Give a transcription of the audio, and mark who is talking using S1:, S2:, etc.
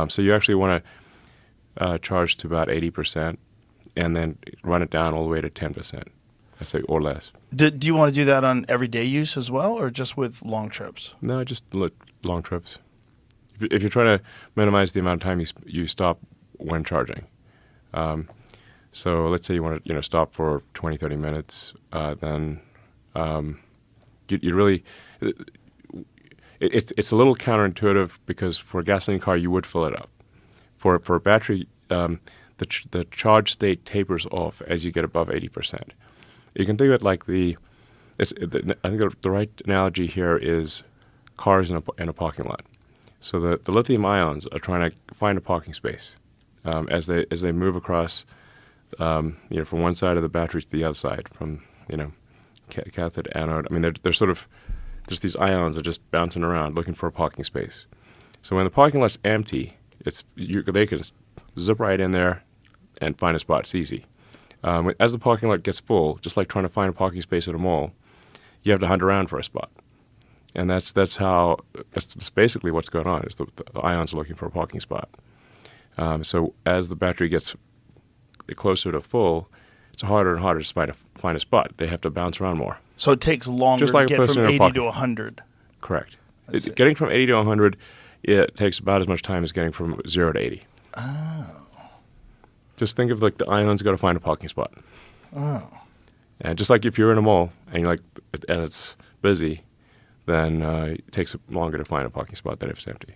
S1: So you actually want to charge to about 80% and then run it down all the way to 10%, I'd say, or less.
S2: Do you want to do that on everyday use as well, or just with long trips?
S1: No, just long trips. If you're trying to minimize the amount of time you stop when charging. So let's say you want to stop for 20, 30 minutes, then you really it's a little counterintuitive because for a gasoline car you would fill it up. For a battery, the charge state tapers off as you get above 80%. You can think of it like I think the right analogy here is cars in a parking lot. So the lithium ions are trying to find a parking space as they move across, from one side of the battery to the other side, from cathode to anode. I mean, they're sort of just these ions are just bouncing around looking for a parking space. So when the parking lot's empty, they can zip right in there and find a spot. It's easy. As the parking lot gets full, just like trying to find a parking space at a mall, you have to hunt around for a spot. And that's basically what's going on, is the ions are looking for a parking spot. So as the battery gets closer to full, it's harder and harder to find a spot. They have to bounce around more.
S2: So it takes longer
S1: Just like
S2: to
S1: a
S2: get
S1: person
S2: from
S1: in a
S2: 80 to 100.
S1: Correct. Getting from 80 to 100, it takes about as much time as getting from 0 to 80.
S2: Oh.
S1: Just think of like the ions got to find a parking spot.
S2: Oh.
S1: And just like if you're in a mall and it's busy, then it takes longer to find a parking spot than if it's empty.